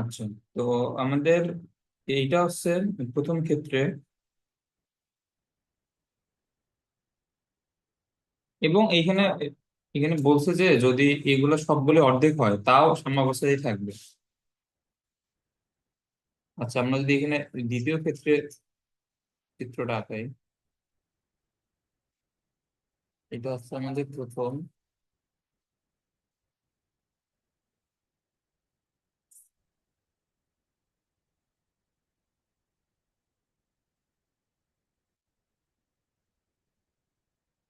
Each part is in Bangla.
আচ্ছা, তো আমাদের এইটা হচ্ছে প্রথম ক্ষেত্রে। এবং এইখানে এখানে বলছে যে যদি এগুলো সবগুলো অর্ধেক হয় তাও সাম্যাবস্থায় থাকবে। আচ্ছা, আমরা যদি এখানে দ্বিতীয় ক্ষেত্রে চিত্রটা আঁকাই, এটা হচ্ছে আমাদের প্রথম।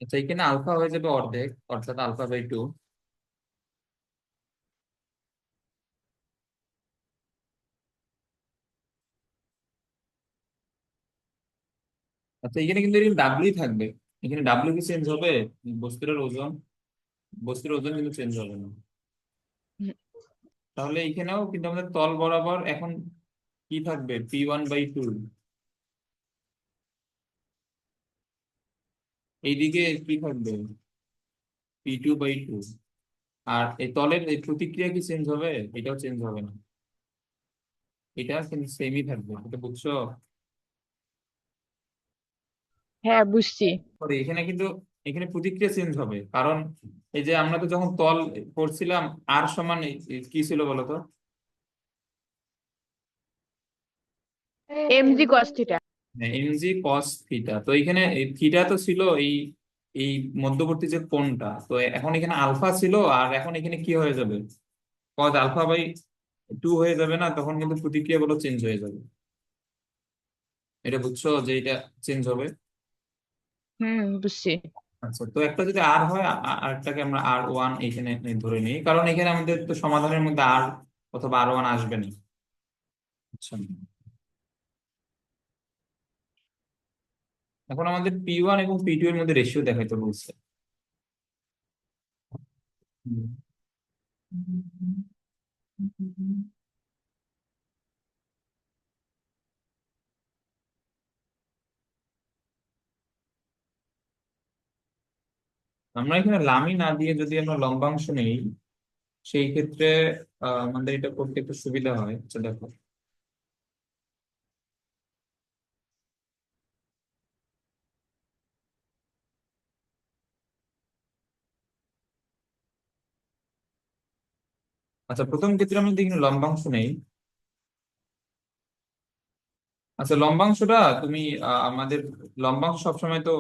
আচ্ছা, এখানে আলফা হয়ে যাবে অর্ধেক, অর্থাৎ α/2। আচ্ছা, এখানে কিন্তু এরকম ডাব্লিউ থাকবে। এখানে ডাব্লিউ কি চেঞ্জ হবে? বস্তুটার ওজন, বস্তুর ওজন কিন্তু চেঞ্জ হবে না। তাহলে এখানেও কিন্তু আমাদের তল বরাবর এখন কি থাকবে? P1/2। এইদিকে কি থাকবে? P2/2। আর এই তলের এই প্রতিক্রিয়া কি চেঞ্জ হবে? এটাও চেঞ্জ হবে না, এটা কিন্তু সেমই থাকবে। এটা বুঝছো? হ্যাঁ, বুঝছি। পরে এখানে কিন্তু এখানে প্রতিক্রিয়া চেঞ্জ হবে, কারণ এই যে আমরা তো যখন তল করছিলাম আর সমান কি ছিল বলতো? MG cos theta. mg cos θ। তো এখানে থিটা তো ছিল এই এই মধ্যবর্তী যে কোণটা, তো এখন এখানে আলফা ছিল, আর এখন এখানে কি হয়ে যাবে? cos α/2 হয়ে যাবে না? তখন কিন্তু প্রতিক্রিয়া গুলো চেঞ্জ হয়ে যাবে। এটা বুঝছো যে এটা চেঞ্জ হবে? বুঝছি। আচ্ছা, তো একটা যদি আর হয়, আরেকটাকে আমরা R1 এখানে ধরে নিই, কারণ এখানে আমাদের তো সমাধানের মধ্যে আর অথবা R1 আসবে না। আচ্ছা, এখন আমাদের P1 এবং P2 এর মধ্যে রেশিও দেখাইতে বলছে। হুম। আমরা এখানে লামি না দিয়ে যদি আমরা লম্বাংশ নেই, সেই ক্ষেত্রে আমাদের এটা করতে একটু সুবিধা হয়। আচ্ছা, দেখো। আচ্ছা, প্রথম ক্ষেত্রে আমি যদি এখানে লম্বাংশ নেই, আচ্ছা লম্বাংশটা তুমি আমাদের লম্বাংশ সবসময় তো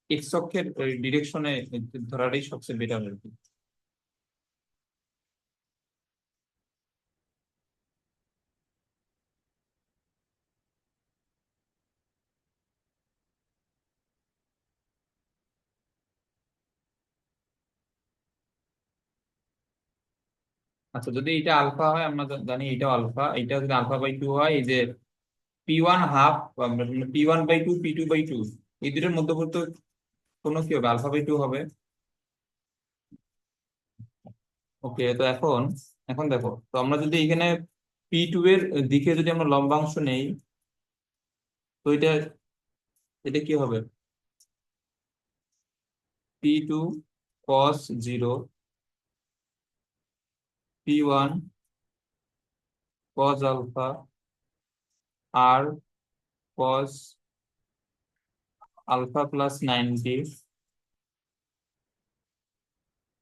এক্স অক্ষের ডিরেকশনে ধরাটাই সবচেয়ে বেটার আর কি। আচ্ছা, যদি এটা আলফা হয়, আমরা জানি এটা আলফা, এটা যদি α/2 হয়, এই যে P1 হাফ, P1/2 P2/2, এই দুটোর মধ্যবর্তী কোনো কি হবে? α/2 হবে। ওকে, তো এখন এখন দেখো, তো আমরা যদি এখানে P2 এর দিকে যদি আমরা লম্বাংশ নেই, তো এটা এটা কি হবে? P2 cos 0, P1 cos α, R cos α + 90।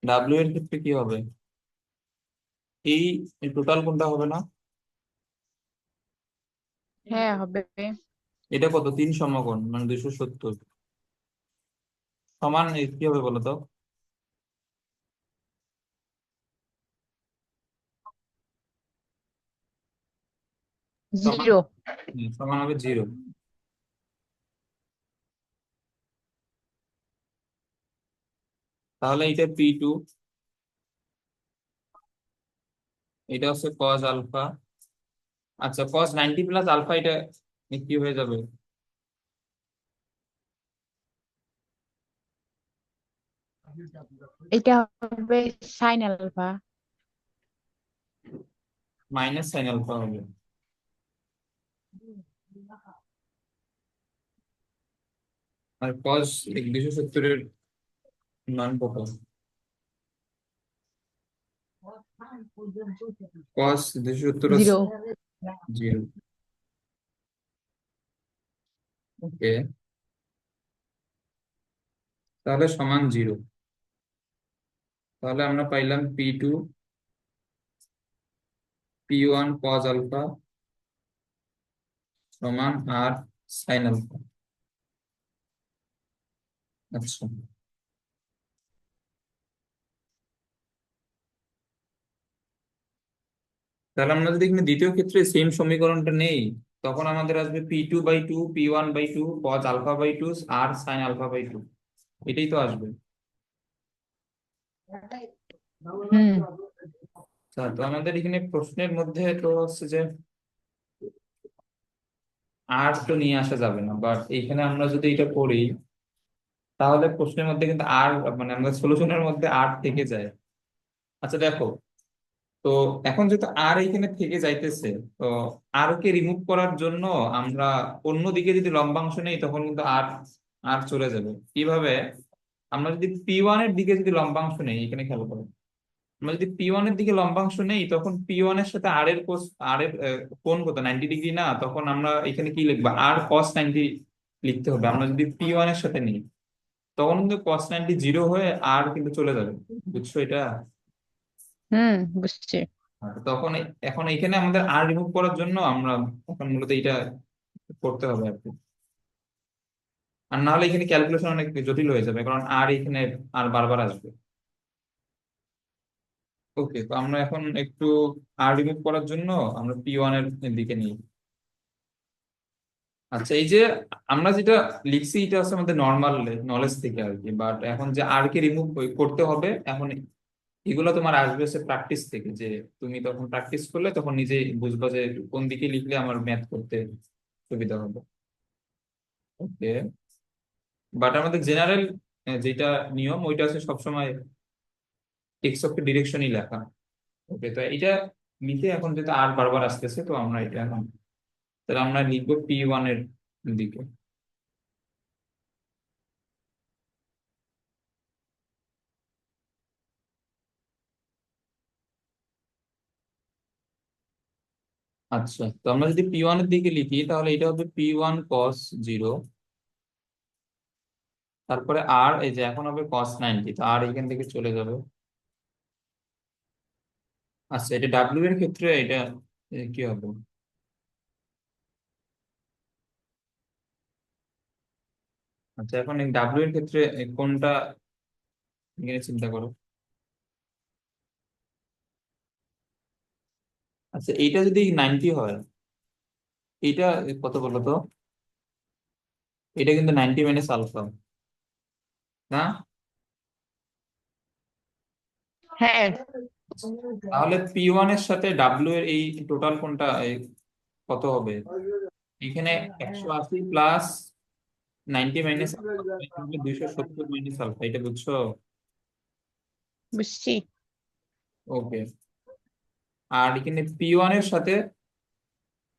W এর ক্ষেত্রে কি হবে? এই টোটাল কোনটা হবে না? হ্যাঁ, হবে। এটা কত? 3 সমকোণ মানে 270 সমান কি হবে বলো তো? সমান, জিরো। সমান হবে 0। তাহলে এটা P2, এটা হচ্ছে cos α। আচ্ছা, cos 90 + α, এটা কি হয়ে যাবে? এটা হবে সাইন আলফা। -sin α হবে। আর cos 270 এর মান কত? কস 270 জিরো। 0। ওকে, তাহলে সমান 0। তাহলে আমরা পাইলাম P1 cos আলফা সমান আর সাইন আলফা। আচ্ছা, তাহলে আমরা যদি এখানে দ্বিতীয় ক্ষেত্রে সেম সমীকরণটা নেই, তখন আমাদের আসবে P2/2 P1/2 cos আলফা/2 আর সাইন আলফা/2। এটাই তো আসবে। হুম। আচ্ছা, তো আমাদের এখানে প্রশ্নের মধ্যে তো হচ্ছে যে আর তো নিয়ে আসা যাবে না, বাট এখানে আমরা যদি এটা করি তাহলে প্রশ্নের মধ্যে কিন্তু আর, মানে আমাদের সলিউশনের মধ্যে আর থেকে যায়। আচ্ছা দেখো, তো এখন যেহেতু আর এখানে থেকে যাইতেছে, তো আর কে রিমুভ করার জন্য আমরা অন্যদিকে যদি লম্বাংশ নেই তখন কিন্তু আর আর চলে যাবে। কিভাবে? আমরা যদি P1 এর দিকে যদি লম্বাংশ নেই, এখানে খেয়াল করো, আমরা যদি P1 এর দিকে লম্বাংশ নেই তখন P1 এর সাথে আর এর কোস, আর এর কোণ কত, 90 ডিগ্রি না? তখন আমরা এখানে কি লিখবো, আর cos 90 লিখতে হবে। আমরা যদি P1 এর সাথে নিই তখন কিন্তু cos 90 জিরো হয়ে আর কিন্তু চলে যাবে। বুঝছো এটা? হুম, বুঝছি। আর তখন এখন এখানে আমাদের আর রিমুভ করার জন্য আমরা এখন মূলত এটা করতে হবে আর কি। আর না হলে এখানে ক্যালকুলেশন অনেক জটিল হয়ে যাবে, কারণ আর এখানে আর বারবার আসবে। ওকে, তো আমরা এখন একটু আর রিমুভ করার জন্য আমরা P1 এর দিকে নিই। আচ্ছা, এই যে আমরা যেটা লিখছি এটা হচ্ছে আমাদের নর্মাল নলেজ থেকে আর কি, বাট এখন যে আর কে রিমুভ করতে হবে এখন, এগুলো তোমার আসবে হচ্ছে প্র্যাকটিস থেকে, যে তুমি তখন প্র্যাকটিস করলে তখন নিজেই বুঝবা যে কোন দিকে লিখলে আমার ম্যাথ করতে সুবিধা হবে। ওকে, বাট আমাদের জেনারেল যেটা নিয়ম ওইটা আছে সবসময় টেক্সট অফ ডিরেকশনই লেখা। ওকে, তো এটা লিখে এখন যেটা আর বারবার আসতেছে, তো আমরা এটা এখন, তাহলে আমরা লিখবো P1 এর দিকে। আচ্ছা, তো আমরা যদি P1 এর দিকে লিখি তাহলে এটা হবে P1 cos 0, তারপরে আর এই যে এখন হবে cos 90, তো আর এখান থেকে চলে যাবে। আচ্ছা, এটা ডাব্লিউ এর ক্ষেত্রে এটা কি হবে? আচ্ছা, এখন এই ডাব্লিউ এর ক্ষেত্রে কোনটা এখানে চিন্তা করো। আচ্ছা, এইটা যদি 90 হয়, এইটা কত বলো তো? এটা কিন্তু 90 - আলফা, না? হ্যাঁ। তাহলে P1 এর সাথে ডাব্লিউ এর এই টোটাল কোনটা কত হবে? এখানে 180 প্লাস 90 - আলফা, 270 - আলফা, এটা বুঝছো? বুঝছি। ওকে, আর এখানে P1 এর সাথে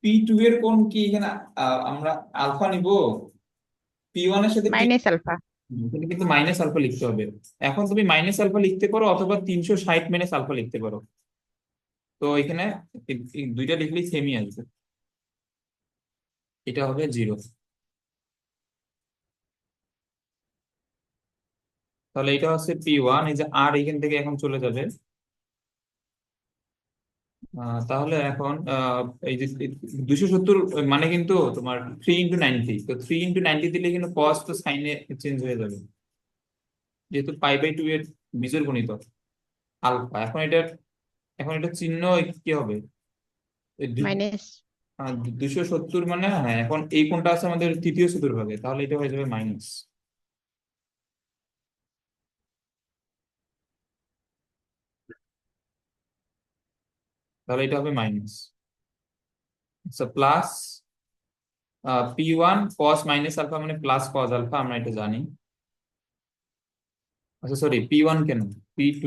P2 এর কোন কি এখানে, আমরা আলফা নিব। P1 এর সাথে মাইনাস আলফা। এখানে কিন্তু -আলফা লিখতে হবে। এখন তুমি -আলফা লিখতে পারো অথবা 360 - আলফা লিখতে পারো। তো এখানে এই দুইটা লিখলেই সেমই আসবে, এটা হবে 0। তাহলে এটা হচ্ছে P1, এই যে আর এখান থেকে এখন চলে যাবে। তাহলে এখন এই যে 270 মানে কিন্তু তোমার 3 × 90, তো 3 × 90 দিলে কিন্তু কস তো সাইনে চেঞ্জ হয়ে যাবে, যেহেতু π/2 এর বীজের গণিতক আলফা। এখন এটা চিহ্ন কি হবে? মাইনাস। 270 মানে, হ্যাঁ, এখন এই কোণটা আছে আমাদের তৃতীয় চতুর্ভাগে, তাহলে এটা হয়ে যাবে মাইনাস। তাহলে এটা হবে মাইনাস। আচ্ছা, প্লাস P1 cos - আলফা মানে প্লাস কস আলফা, আমরা এটা জানি। আচ্ছা সরি, P1 কেন, P2।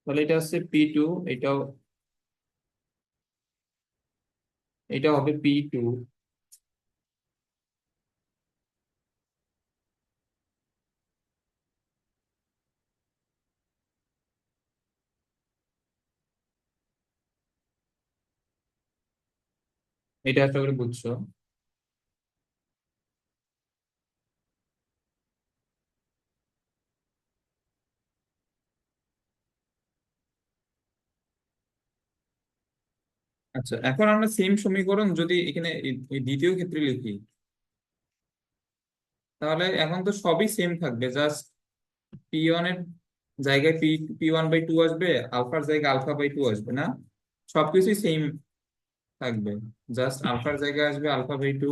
তাহলে এটা হচ্ছে P2, এটাও এটা হবে P2 এটা একটা করে বুঝছো। আচ্ছা, এখন আমরা সেম সমীকরণ যদি এখানে এই দ্বিতীয় ক্ষেত্রে লিখি, তাহলে এখন তো সবই সেম থাকবে, জাস্ট পি ওয়ান এর জায়গায় পি1/2 আসবে, আলফার জায়গায় আলফা/2 আসবে না, সবকিছুই সেম থাকবে। জাস্ট আলফার জায়গায় আসবে আলফা/2,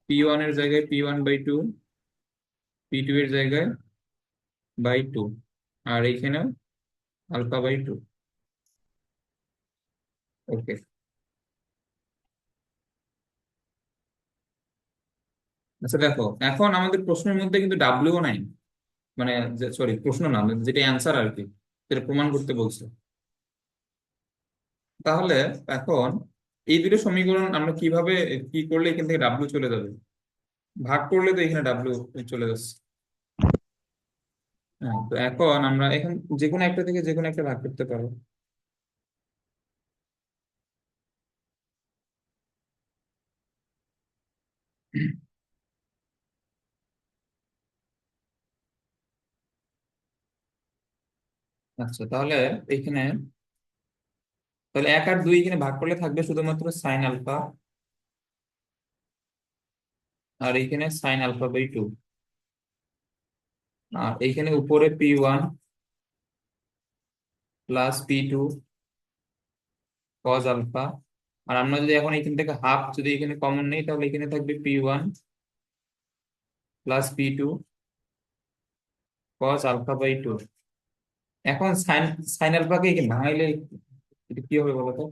পি1 এর জায়গায় পি1/2, পি2 এর জায়গায় বাই 2, আর এইখানেও আলফা/2। ওকে। আচ্ছা দেখো, এখন আমাদের প্রশ্নের মধ্যে কিন্তু ডাব্লিউ নাই, মানে সরি প্রশ্ন না, যেটা অ্যান্সার আর কি, যেটা প্রমাণ করতে বলছে। তাহলে এখন এই দুটো সমীকরণ আমরা কিভাবে, কি করলে এখান থেকে ডাব্লিউ চলে যাবে? ভাগ করলে তো এখানে ডাব্লিউ চলে যাচ্ছে। হ্যাঁ, তো এখন আমরা এখন যে কোনো একটা থেকে যে কোনো একটা ভাগ করতে পারবো। আচ্ছা, তাহলে এখানে, তাহলে 1 আর 2 এখানে ভাগ করলে থাকবে শুধুমাত্র সাইন আলফা, আর এইখানে sin α/2, আর এইখানে উপরে P1 + P2 cos আলফা। আর আমরা যদি এখন এখান থেকে হাফ যদি এখানে কমন নেই, তাহলে এখানে থাকবে P1 + P2 cos α/2। এখন সাইন সাইন আলফাকে এখানে ভাঙাইলে এটা কি হবে বলো তো?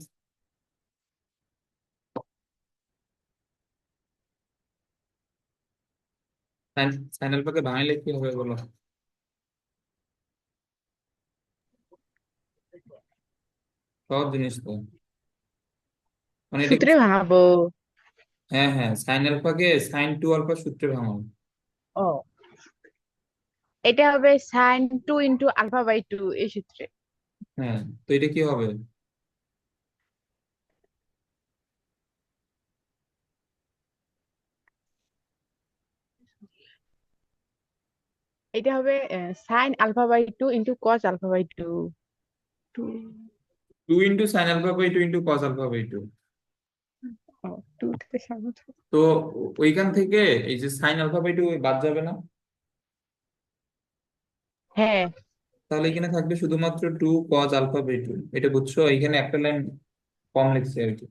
সাইন সাইন আলফাকে ভাঙাইলে কি হবে বলো? সহজ জিনিস তো, মানে এটা সূত্রে ভাঙাবো। হ্যাঁ হ্যাঁ, সাইন আলফাকে sin 2α সূত্রে ভাঙাবো। ও, এটা হবে sin 2 × α/2 এই সূত্রে। হ্যাঁ, তো এটা কি হবে? এটা হবে sin α/2 × cos α/2। Two, 2 × sin α/2 × cos α/2। ও, টু থেকে সামনে থাকবে। তো ওইখান থেকে এই যে sin α/2 বাদ যাবে না? হ্যাঁ। তাহলে এখানে থাকবে শুধুমাত্র 2 cos α/2। এটা বুঝছো? এখানে একটা লাইন কম লিখছে আর কি।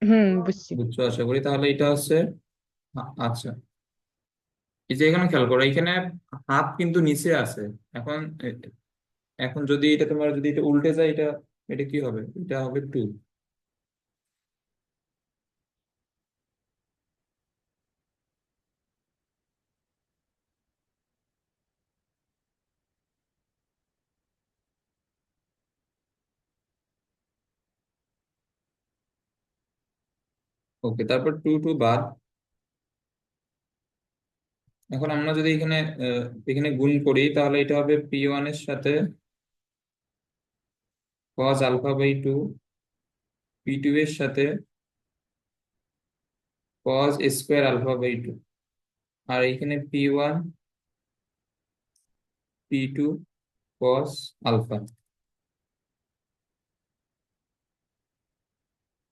হুম, বুঝছি। বুঝছো আশা করি। তাহলে এটা হচ্ছে আচ্ছা, এই যে এখানে খেয়াল করো, এখানে হাত কিন্তু নিচে আছে। এখন এখন যদি এটা তোমার যদি এটা উল্টে যায়, এটা এটা কি হবে? এটা হবে 2। ওকে, তারপর 2 2 বাদ। এখন আমরা যদি এখানে এখানে গুণ করি, তাহলে এটা হবে P1 এর সাথে cos α/2, P2 এর সাথে cos² α/2, আর এখানে P1 P2 cos আলফা।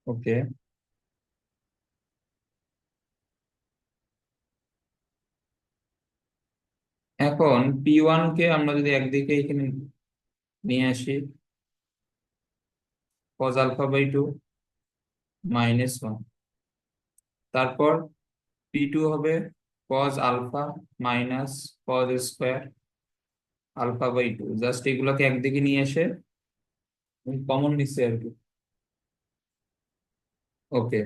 ওকে, এখন P1 কে আমরা যদি একদিকে এখানে নিয়ে আসি, cos α/2 -1, তারপর P2 হবে cos alpha minus cos² α/2, just এগুলোকে একদিকে নিয়ে এসে কমন নিচ্ছে আর কি। ওকে,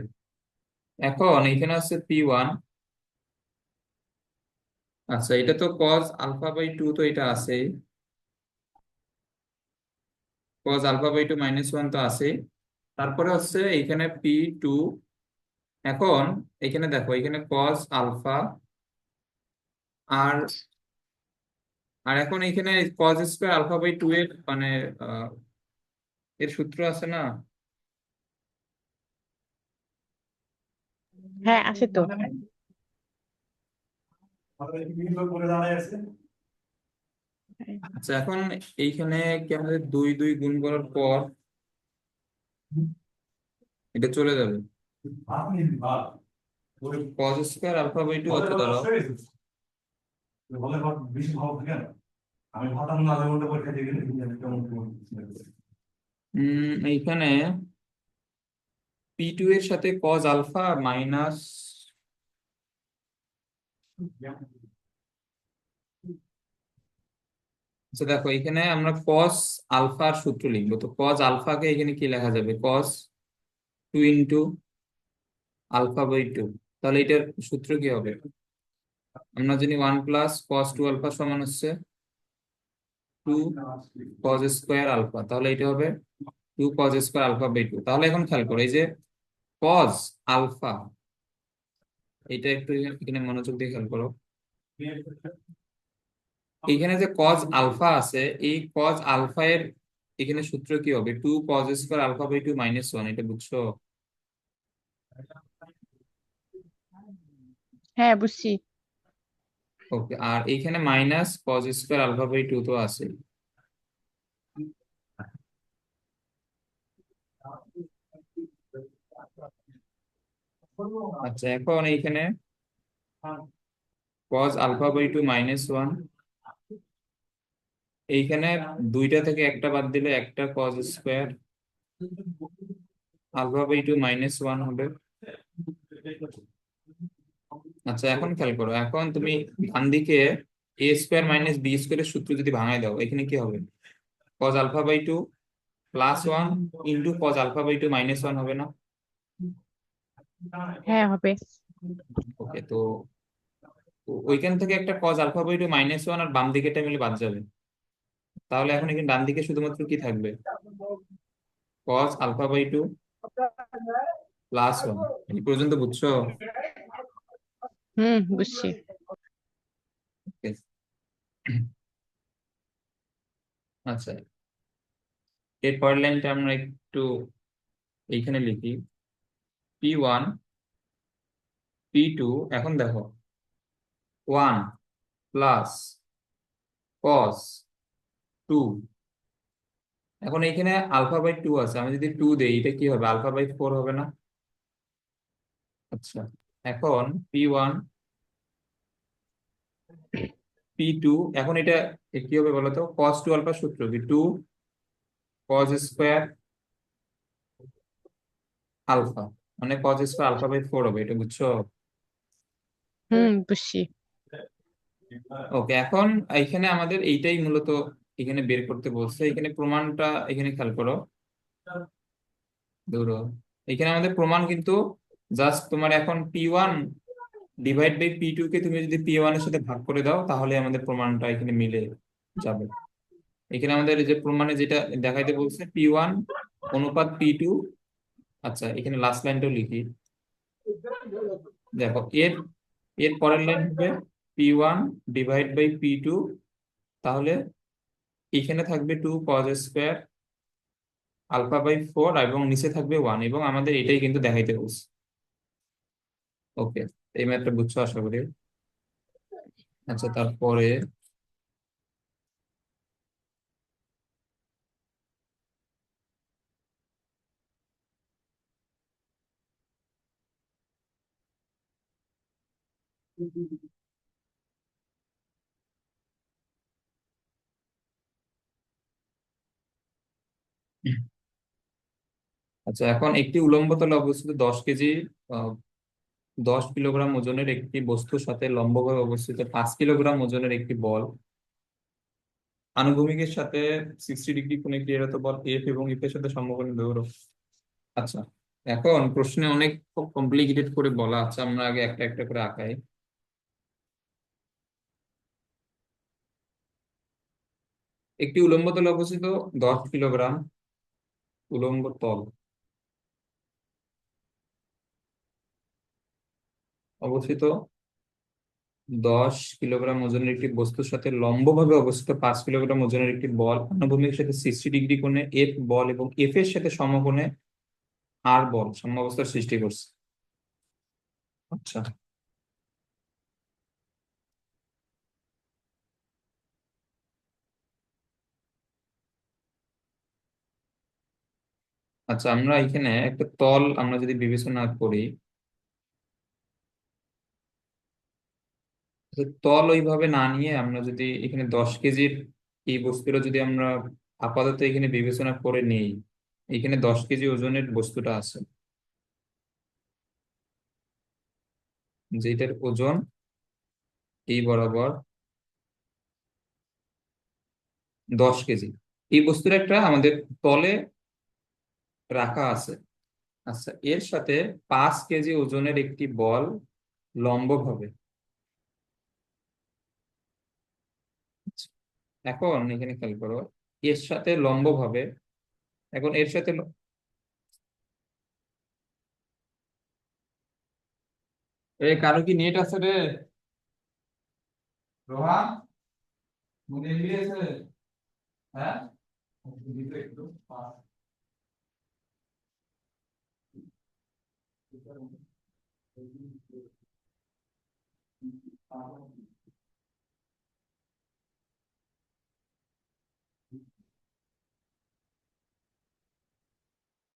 এখন এখানে আছে P1। আচ্ছা, এটা তো cos α/2, তো এটা আছে, cos α/2 -1 তো আছে। তারপরে হচ্ছে এখানে P2। এখন এখানে দেখো, এখানে cos আলফা, আর আর এখন এখানে cos² α/2 এর মানে এর সূত্র আছে না? হ্যাঁ আছে তো। আচ্ছা, এখন এইখানে কি আমাদের 2 2 গুণ করার পর এটা চলে যাবে। cos স্কয়ার আলফা বাই 2 আছে ধরো। এইখানে P2 এর সাথে cos আলফা মাইনাস, আচ্ছা দেখো এখানে আমরা cos আলফার সূত্র লিখবো। তো cos আলফাকে এখানে কি লেখা যাবে? cos 2 into alpha by 2। তাহলে এটার সূত্র কি হবে? আমরা জানি 1 প্লাস cos 2 আলফা সমান হচ্ছে 2 cos স্কয়ার আলফা। তাহলে এটা হবে 2 cos স্কয়ার আলফা বাই 2। তাহলে এখন খেয়াল করো, এই যে cos আলফা, এটা একটু এখানে মনোযোগ দিয়ে খেয়াল করো। এখানে যে cos আলফা আছে, এই cos আলফা এর এখানে সূত্র কি হবে? 2 cos square alpha by 2 minus 1। এটা বুঝছো? হ্যাঁ বুঝছি। ওকে, আর এইখানে minus cos square alpha by 2 তো আছে। আচ্ছা, এখন এইখানে cos আলফা বাই 2 মাইনাস 1, এইখানে দুইটা থেকে একটা বাদ দিলে একটা cos square alpha by 2 minus 1 হবে। আচ্ছা, এখন খেয়াল করো, এখন তুমি ডান দিকে এ স্কয়ার মাইনাস বি স্কয়ারের সূত্র যদি ভাঙায় দাও, এখানে কি হবে? cos alpha by 2 plus 1 into cos alpha by 2 minus 1 হবে না? হ্যাঁ হবে। ওকে, তো ওইখান থেকে একটা cos আলফা বাই 2 মাইনাস 1 আর বাম দিকেটা মিলে বাদ যাবে। তাহলে এখন এখানে ডান দিকে শুধুমাত্র কি থাকবে? cos alpha by 2 plus 1। এই পর্যন্ত বুঝছো? বুঝছি। Okay. আচ্ছা, এর পরের লাইনটা আমরা একটু এইখানে লিখি। P1 P2, এখন দেখো 1 প্লাস cos 2, এখন এইখানে আলফা বাই 2 আছে, আমি যদি 2 দেই এটা কি হবে? আলফা বাই 4 হবে না? আচ্ছা, এখন P1 P2, এখন এটা কি হবে বলতো? cos 2 আলফা সূত্র কি? 2 cos স্কয়ার আলফা, মানে cos স্কয়ার আলফা বাই 4 হবে। এটা বুঝছো? বুঝছি। ওকে, এখন এখানে আমাদের এইটাই মূলত এখানে বের করতে বলছে। এখানে প্রমাণটা এখানে খেয়াল করো, ধরো এখানে আমাদের প্রমাণ কিন্তু জাস্ট তোমার এখন P1 ডিভাইড বাই P2 কে তুমি যদি P1 এর সাথে ভাগ করে দাও, তাহলে আমাদের প্রমাণটা এখানে মিলে যাবে। এখানে আমাদের যে প্রমাণে যেটা দেখাইতে বলছে P1 অনুপাত P2। আচ্ছা, এখানে লাস্ট লাইনটাও লিখি। দেখো এর এর পরের লাইন হবে P1 ডিভাইড বাই P2। তাহলে এখানে থাকবে 2 cos স্কয়ার আলফা বাই 4 এবং নিচে থাকবে 1, এবং আমাদের এটাই কিন্তু দেখাইতে বলছে। ওকে, এই ম্যাথটা বুঝছো আশা করি। আচ্ছা, তারপরে আচ্ছা, এখন একটি উলম্ব তলে অবস্থিত 10 কেজি 10 কিলোগ্রাম ওজনের একটি বস্তুর সাথে লম্বভাবে অবস্থিত 5 কিলোগ্রাম ওজনের একটি বল আনুভূমিকের সাথে 60 ডিগ্রি কোণে ক্রিয়ারত বল এফ এবং এফ এর সাথে সমকোণী দৈর্ঘ্য। আচ্ছা, এখন প্রশ্নে অনেক কমপ্লিকেটেড করে বলা আছে, আমরা আগে একটা একটা করে আঁকাই। একটি উলম্ব তলে অবস্থিত 10 কিলোগ্রাম উলম্ব তল অবস্থিত 10 কিলোগ্রাম ওজনের একটি বস্তুর সাথে লম্বভাবে অবস্থিত 5 কিলোগ্রাম ওজনের একটি বল আনুভূমিকের সাথে 60 ডিগ্রি কোণে এফ বল এবং এফ এর সাথে সমকোণে আর বল সাম্যাবস্থার সৃষ্টি করছে। আচ্ছা আচ্ছা, আমরা এখানে একটা তল আমরা যদি বিবেচনা করি, তো তল ওইভাবে না নিয়ে আমরা যদি এখানে 10 কেজির এই বস্তুটা যদি আমরা আপাতত এখানে বিবেচনা করে নেই, এখানে 10 কেজি ওজনের বস্তুটা আছে, যেটার ওজন এই বরাবর 10 কেজি, এই বস্তুটা একটা আমাদের তলে রাখা আছে। আচ্ছা, এর সাথে 5 কেজি ওজনের একটি বল লম্বভাবে, এখন এখানে খেয়াল করো, এর সাথে লম্বভাবে, এখন এর সাথে কারো কি নেট আছে রে? রোহান, মনে আছে? হ্যাঁ, দিতে একটু